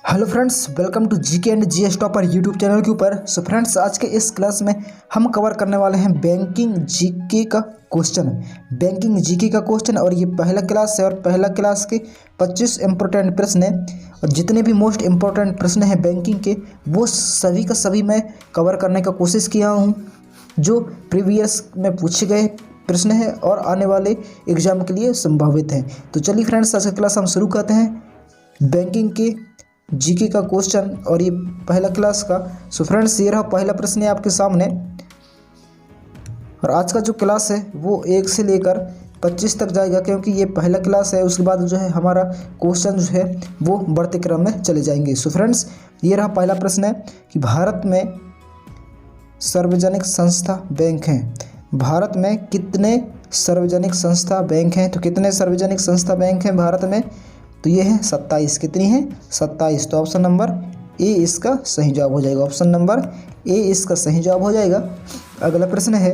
Hello friends, welcome to GK and GS topper YouTube channel के ऊपर। So friends, आज के इस क्लास में हम कवर करने वाले हैं बैंकिंग जीके का क्वेश्चन। बैंकिंग जीके का क्वेश्चन और ये पहला क्लास है और पहला क्लास के 25 इंपॉर्टेंट प्रश्न हैं और जितने भी मोस्ट इंपॉर्टेंट प्रश्न हैं बैंकिंग के वो सभी का सभी मैं कवर करने का कोशिश किया हूँ, जो प्रीवियस में पूछे गए प्रश्न है और आने वाले एग्जाम के लिए संभावित हैं। तो चलिए फ्रेंड्स, आज का क्लास हम शुरू करते हैं बैंकिंग के जीके का क्वेश्चन और ये पहला क्लास का। सो फ्रेंड्स, ये रहा पहला प्रश्न है आपके सामने और आज का जो क्लास है वो 1 से लेकर 25 तक जाएगा, क्योंकि ये पहला क्लास है। उसके बाद जो है हमारा क्वेश्चन जो है वो बढ़ते क्रम में चले जाएंगे। सो फ्रेंड्स, ये रहा पहला प्रश्न है कि भारत में सार्वजनिक संस्था बैंक हैं। भारत में कितने सार्वजनिक संस्था बैंक हैं? तो कितने सार्वजनिक संस्था बैंक हैं भारत में? तो ये है 27। कितनी है? 27। तो ऑप्शन नंबर ए इसका सही जवाब हो जाएगा। ऑप्शन नंबर ए इसका सही जवाब हो जाएगा। अगला प्रश्न है,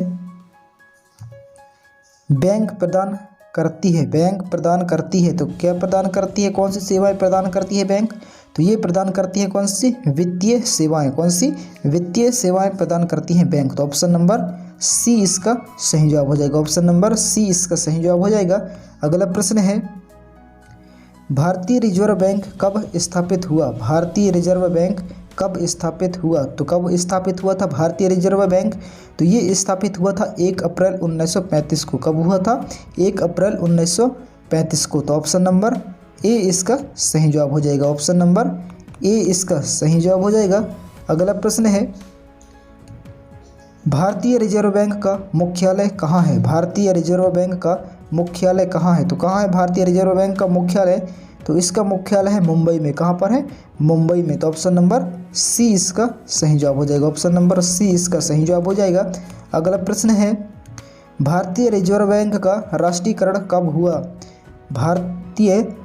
बैंक प्रदान करती है। बैंक प्रदान करती है तो क्या प्रदान करती है? कौन सी सेवाएं प्रदान करती है बैंक? तो ये प्रदान करती है कौन सी? वित्तीय सेवाएं। कौन सी? वित्तीय सेवाएं प्रदान करती हैं बैंक। तो ऑप्शन नंबर सी इसका सही जवाब हो जाएगा। ऑप्शन नंबर सी इसका सही जवाब हो जाएगा। अगला प्रश्न है, भारतीय रिजर्व बैंक कब स्थापित हुआ? भारतीय रिजर्व बैंक कब स्थापित हुआ? तो कब स्थापित हुआ था भारतीय रिजर्व बैंक? तो ये स्थापित हुआ था 1 अप्रैल 1935 को। कब हुआ था? 1 अप्रैल 1935 को। तो ऑप्शन नंबर ए इसका सही जवाब हो जाएगा। ऑप्शन नंबर ए इसका सही जवाब हो जाएगा। अगला प्रश्न है, भारतीय रिजर्व बैंक का मुख्यालय कहाँ है? भारतीय रिजर्व बैंक का मुख्यालय कहाँ है? तो कहाँ है भारतीय रिजर्व बैंक का मुख्यालय? तो इसका मुख्यालय है मुंबई में। कहाँ पर है? मुंबई में। तो ऑप्शन नंबर सी इसका सही जवाब हो जाएगा। ऑप्शन नंबर सी इसका सही जवाब हो जाएगा। अगला प्रश्न है, भारतीय रिजर्व बैंक का राष्ट्रीयकरण कब हुआ? भारतीय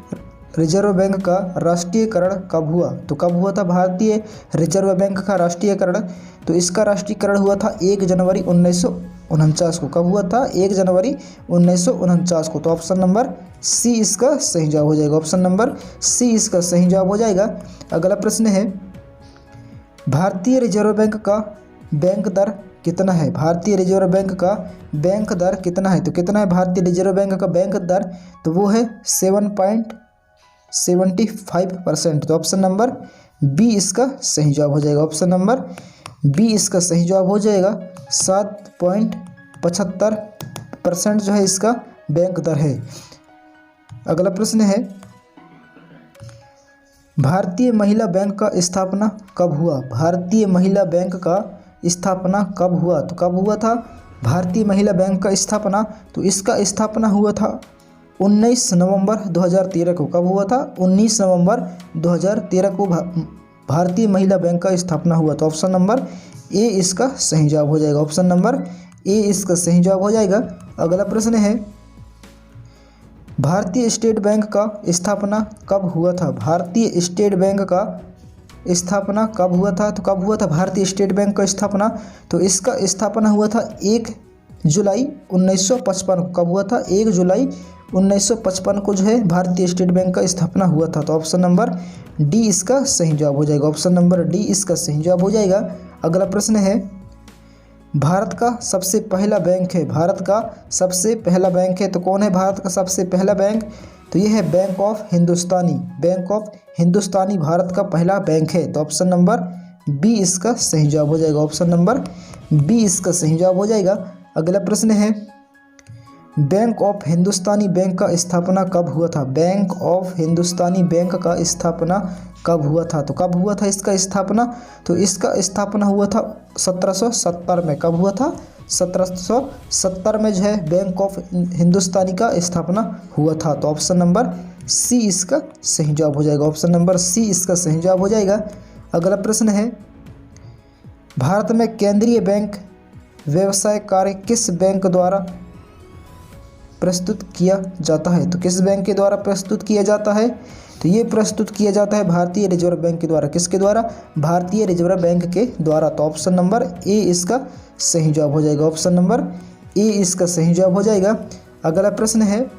रिजर्व बैंक का राष्ट्रीयकरण कब हुआ? तो कब हुआ था भारतीय रिजर्व बैंक का राष्ट्रीयकरण? तो इसका राष्ट्रीयकरण हुआ था 1 जनवरी 1949 को। कब हुआ था? 1 जनवरी 1949 को। तो ऑप्शन नंबर सी इसका सही जवाब हो जाएगा। ऑप्शन नंबर सी इसका सही जवाब हो जाएगा। अगला प्रश्न है, भारतीय रिजर्व बैंक का बैंक दर कितना है? भारतीय रिजर्व बैंक का बैंक दर कितना है? तो कितना है भारतीय रिजर्व बैंक का बैंक दर? तो वो है 7.75%। तो ऑप्शन नंबर बी इसका सही जवाब हो जाएगा। ऑप्शन नंबर बी इसका सही जवाब हो जाएगा। 7.75% जो है इसका बैंक दर है। अगला प्रश्न है, भारतीय महिला बैंक का स्थापना कब हुआ? भारतीय महिला बैंक का स्थापना कब हुआ? तो कब हुआ था भारतीय महिला बैंक का स्थापना? तो इसका स्थापना हुआ था 19 नवंबर 2013 को। कब हुआ था? 19 नवंबर 2013 को भारतीय महिला बैंक का स्थापना हुआ। तो ऑप्शन नंबर ए इसका सही जवाब हो जाएगा। ऑप्शन नंबर ए इसका सही जवाब हो जाएगा। अगला प्रश्न है, भारतीय स्टेट बैंक का स्थापना कब हुआ था? भारतीय स्टेट बैंक का स्थापना कब हुआ था? तो कब हुआ था भारतीय स्टेट बैंक का स्थापना? तो इसका स्थापना हुआ था 1 जुलाई 1955 को। कब हुआ था? 1 जुलाई 1955 को जो है भारतीय स्टेट बैंक का स्थापना हुआ था। तो ऑप्शन नंबर डी इसका सही जवाब हो जाएगा। ऑप्शन नंबर डी इसका सही जवाब हो जाएगा। अगला प्रश्न है, भारत का सबसे पहला बैंक है। भारत का सबसे पहला बैंक है तो कौन है भारत का सबसे पहला बैंक? तो ये है bank of Hindustani. Bank of Hindustani Bharat का पहला बैंक है। तो ऑप्शन नंबर बी इसका सही जवाब हो जाएगा। ऑप्शन नंबर बी इसका सही जवाब हो जाएगा। अगला प्रश्न है, बैंक ऑफ हिंदुस्तानी बैंक का स्थापना कब हुआ था? बैंक ऑफ हिंदुस्तानी बैंक का स्थापना कब हुआ था? तो कब हुआ था इसका स्थापना? तो इसका स्थापना हुआ था 1770 में। कब हुआ था? 1770 में जो है बैंक ऑफ हिंदुस्तानी का स्थापना हुआ था। तो ऑप्शन नंबर सी इसका सही जवाब हो जाएगा। ऑप्शन नंबर सी इसका सही जवाब हो जाएगा। अगला प्रश्न है, भारत में केंद्रीय बैंक व्यवसाय कार्य किस बैंक द्वारा प्रस्तुत किया जाता है? तो किस बैंक के द्वारा प्रस्तुत किया जाता है? तो ये प्रस्तुत किया जाता है भारतीय रिजर्व बैंक के द्वारा। किसके द्वारा? भारतीय रिजर्व बैंक के द्वारा। तो ऑप्शन नंबर ए इसका सही जवाब हो जाएगा। ऑप्शन नंबर ए इसका सही जवाब हो जाएगा। अगला प्रश्न है,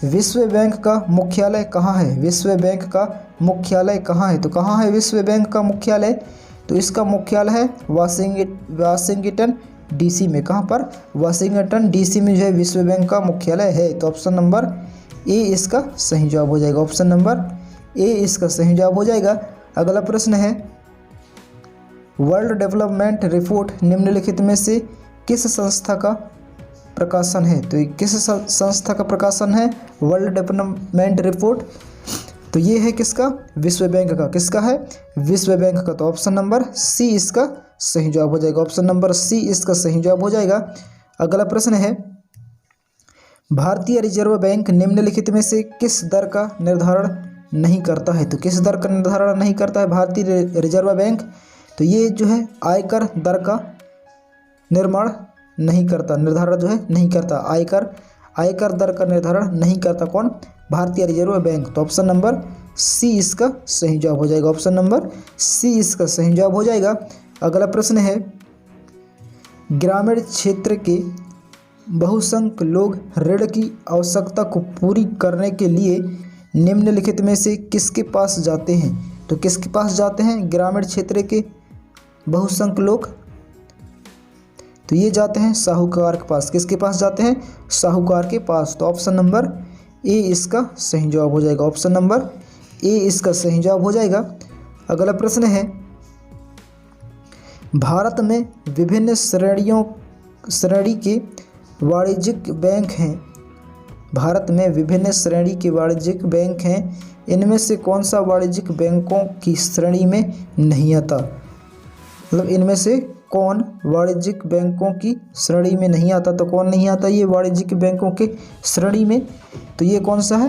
विश्व बैंक का मुख्यालय कहाँ है? विश्व बैंक का मुख्यालय कहाँ है? तो कहाँ है विश्व बैंक का मुख्यालय? तो इसका मुख्यालय है वाशिंगटन डीसी में। कहाँ पर? वाशिंगटन डीसी में जो है विश्व बैंक का मुख्यालय है। तो ऑप्शन नंबर ए इसका सही जवाब हो जाएगा। ऑप्शन नंबर ए इसका सही जवाब हो जाएगा। अगला प्रश्न है, वर्ल्ड डेवलपमेंट रिपोर्ट निम्नलिखित में से किस संस्था का प्रकाशन है? तो किस संस्था का प्रकाशन है वर्ल्ड डेवलपमेंट रिपोर्ट? तो ये है किसका? विश्व बैंक का। किसका है? विश्व बैंक का। तो ऑप्शन नंबर सी इसका सही जवाब हो जाएगा। ऑप्शन नंबर सी इसका सही जवाब हो जाएगा। अगला प्रश्न है, भारतीय रिजर्व बैंक निम्नलिखित में से किस दर का निर्धारण नहीं करता है? तो किस दर का निर्धारण नहीं करता है भारतीय रिजर्व बैंक? तो ये जो है आयकर दर का निर्धारण जो है नहीं करता। आयकर दर का निर्धारण नहीं करता। कौन? भारतीय रिजर्व बैंक। तो ऑप्शन नंबर सी इसका सही जवाब हो जाएगा। ऑप्शन नंबर सी इसका सही जवाब हो जाएगा। अगला प्रश्न है, ग्रामीण क्षेत्र के बहुसंख्यक लोग ऋण की आवश्यकता को पूरी करने के लिए निम्नलिखित में से किसके पास जाते हैं? तो किसके पास जाते हैं ग्रामीण क्षेत्र के बहुसंख्यक लोग? तो ये जाते हैं साहूकार के पास। किसके पास जाते हैं? साहूकार के पास। तो ऑप्शन नंबर ए इसका सही जवाब हो जाएगा। ऑप्शन नंबर ए इसका सही जवाब हो जाएगा। अगला प्रश्न है, भारत में विभिन्न श्रेणी के वाणिज्यिक बैंक हैं। भारत में विभिन्न श्रेणी के वाणिज्यिक बैंक हैं। इनमें से कौन सा वाणिज्यिक बैंकों की श्रेणी में नहीं आता? मतलब इनमें से कौन वाणिज्यिक बैंकों की श्रेणी में नहीं आता? तो कौन नहीं आता ये वाणिज्यिक बैंकों के श्रेणी में? तो ये कौन सा है?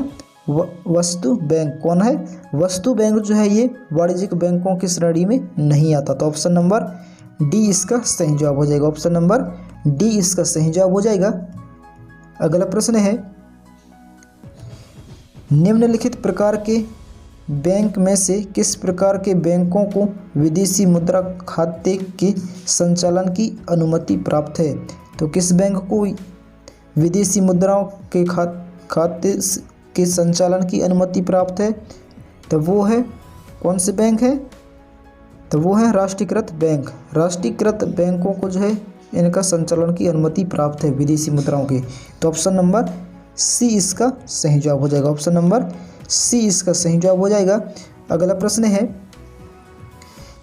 वस्तु बैंक। कौन है? वस्तु बैंक जो है ये वाणिज्यिक बैंकों की श्रेणी में नहीं आता। तो ऑप्शन नंबर डी इसका सही जवाब हो जाएगा। ऑप्शन नंबर डी इसका सही जवाब हो जाएगा। अगला प्रश्न है, निम्नलिखित प्रकार के बैंक में से किस प्रकार के बैंकों को विदेशी मुद्रा खाते के संचालन की अनुमति प्राप्त है? तो किस बैंक को विदेशी मुद्राओं के खाते के संचालन की अनुमति प्राप्त है? तो वो है कौन से बैंक है? तो वो है राष्ट्रीयकृत बैंक। राष्ट्रीयकृत बैंकों को जो है इनका संचालन की अनुमति प्राप्त है विदेशी मुद्राओं के। तो ऑप्शन नंबर सी इसका सही जवाब हो जाएगा। ऑप्शन नंबर सी इसका सही जवाब हो जाएगा। अगला प्रश्न है,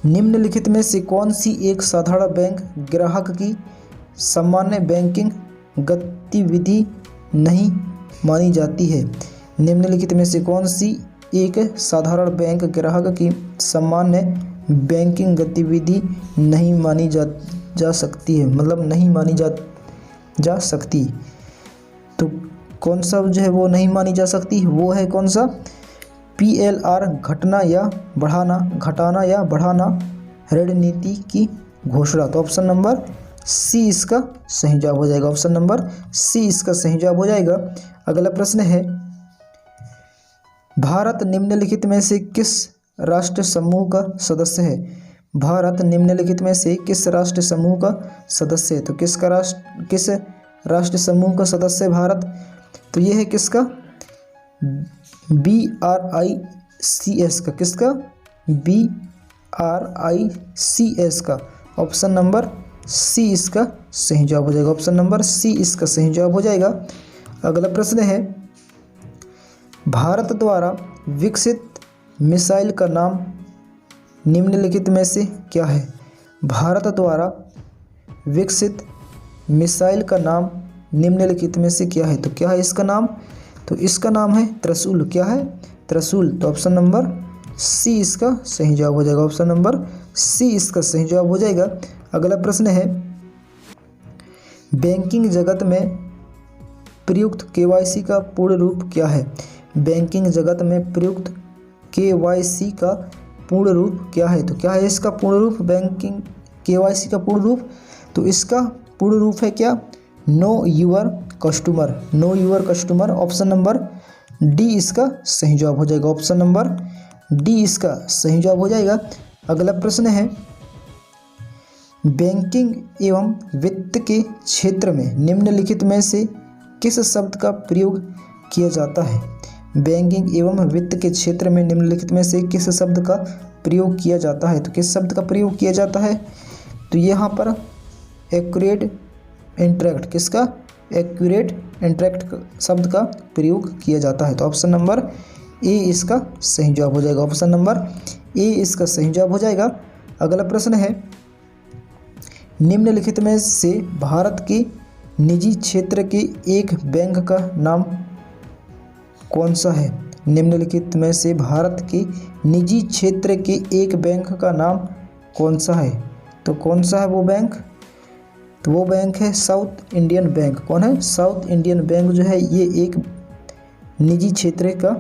निम्नलिखित में से कौन सी एक साधारण बैंक ग्राहक की सामान्य बैंकिंग गतिविधि नहीं मानी जाती है? निम्नलिखित में से कौन सी एक साधारण बैंक ग्राहक की सामान्य बैंकिंग गतिविधि नहीं मानी जा सकती है? मतलब नहीं मानी जा सकती। तो कौन सा जो है वो नहीं मानी जा सकती? वो है कौन सा? PLR घटाना या बढ़ाना रणनीति की घोषणा। तो ऑप्शन नंबर सी इसका सही जवाब हो जाएगा। ऑप्शन नंबर सी इसका सही जवाब हो जाएगा। अगला प्रश्न है, भारत निम्नलिखित में से किस राष्ट्र समूह का सदस्य है? भारत निम्नलिखित में से किस राष्ट्र समूह का सदस्य है? तो किस राष्ट्र समूह का सदस्य है भारत? तो ये है किसका? BRICS का। किसका? BRICS का। ऑप्शन नंबर सी इसका सही जवाब हो जाएगा। ऑप्शन नंबर सी इसका सही जवाब हो जाएगा। अगला प्रश्न है, भारत द्वारा विकसित मिसाइल का नाम निम्नलिखित में से क्या है? भारत द्वारा विकसित मिसाइल का नाम निम्नलिखित में से क्या है? तो क्या है इसका नाम? तो इसका नाम है त्रिशूल। क्या है? त्रिशूल। तो ऑप्शन नंबर सी इसका सही जवाब हो जाएगा। ऑप्शन नंबर सी इसका सही जवाब हो जाएगा। अगला प्रश्न है, बैंकिंग जगत में प्रयुक्त KYC का पूर्ण रूप क्या है? बैंकिंग जगत में प्रयुक्त KYC का पूर्ण रूप क्या है? तो क्या है इसका पूर्ण रूप? बैंकिंग KYC का पूर्ण रूप, तो इसका पूर्ण रूप है क्या? Know your customer. Know your customer. Option number D इसका सही जवाब हो जाएगा। ऑप्शन नंबर डी इसका सही जवाब हो जाएगा। अगला प्रश्न है, बैंकिंग एवं वित्त के क्षेत्र में निम्नलिखित में से किस शब्द का प्रयोग किया जाता है? बैंकिंग एवं वित्त के क्षेत्र में निम्नलिखित में से किस शब्द का प्रयोग किया जाता है? तो किस शब्द का प्रयोग किया जाता है? तो यहाँ पर एक्यूरेट इंटरेक्ट, किसका? एक्यूरेट इंटरेक्ट शब्द का प्रयोग किया जाता है। तो ऑप्शन नंबर ए इसका सही जवाब हो जाएगा। ऑप्शन नंबर ए इसका सही जवाब हो जाएगा। अगला प्रश्न है, निम्नलिखित में से भारत के निजी क्षेत्र के एक बैंक का नाम कौन सा है? निम्नलिखित में से भारत के निजी क्षेत्र के एक बैंक का नाम कौन सा है? तो कौन सा है वो बैंक? तो वो बैंक है साउथ इंडियन बैंक। कौन है? साउथ इंडियन बैंक जो है ये एक निजी क्षेत्र का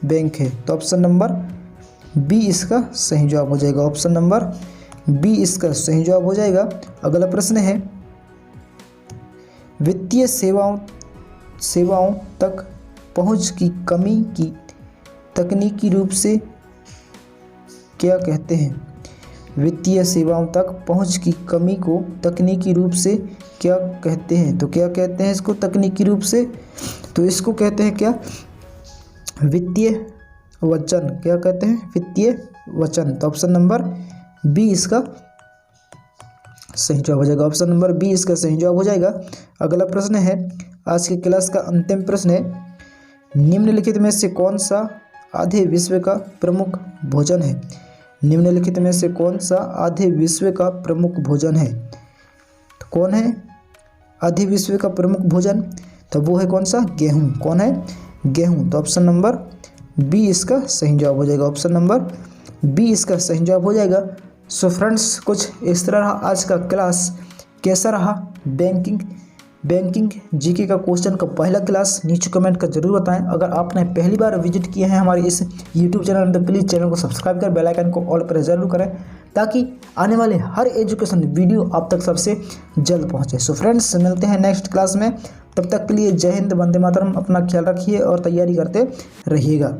बैंक है। तो ऑप्शन नंबर बी इसका सही जवाब हो जाएगा। ऑप्शन नंबर बी इसका सही जवाब हो जाएगा। अगला प्रश्न है, वित्तीय सेवाओं तक पहुंच की कमी की तकनीकी रूप से क्या कहते हैं? वित्तीय सेवाओं तक पहुंच की कमी को तकनीकी रूप से क्या कहते हैं? तो क्या कहते हैं इसको तकनीकी रूप से? तो इसको कहते हैं क्या? वित्तीय वचन। क्या कहते हैं? वित्तीय वचन। तो ऑप्शन नंबर बी इसका सही जवाब हो जाएगा। ऑप्शन नंबर बी इसका सही जवाब हो जाएगा। अगला प्रश्न है, आज की क्लास का अंतिम प्रश्न है, निम्नलिखित में से कौन सा आधे विश्व का प्रमुख भोजन है? निम्नलिखित में से कौन सा आधे विश्व का प्रमुख भोजन है? तो कौन है आधे विश्व का प्रमुख भोजन? तो वो है कौन सा? गेहूं। कौन है? गेहूं। तो ऑप्शन नंबर बी इसका सही जवाब हो जाएगा। ऑप्शन नंबर बी इसका सही जवाब हो जाएगा। सो फ्रेंड्स, कुछ इस तरह रहा आज का क्लास। कैसा रहा बैंकिंग जीके का क्वेश्चन का पहला क्लास? नीचे कमेंट कर जरूर बताएं। अगर आपने पहली बार विजिट किए हैं हमारे इस यूट्यूब चैनल में तो प्लीज़ चैनल को सब्सक्राइब कर बेल आइकन को ऑल पर जरूर करें, ताकि आने वाले हर एजुकेशन वीडियो आप तक सबसे जल्द पहुंचे। सो फ्रेंड्स, मिलते हैं नेक्स्ट क्लास में। तब तक के लिए जय हिंद, वंदे मातरम। अपना ख्याल रखिए और तैयारी करते रहिएगा।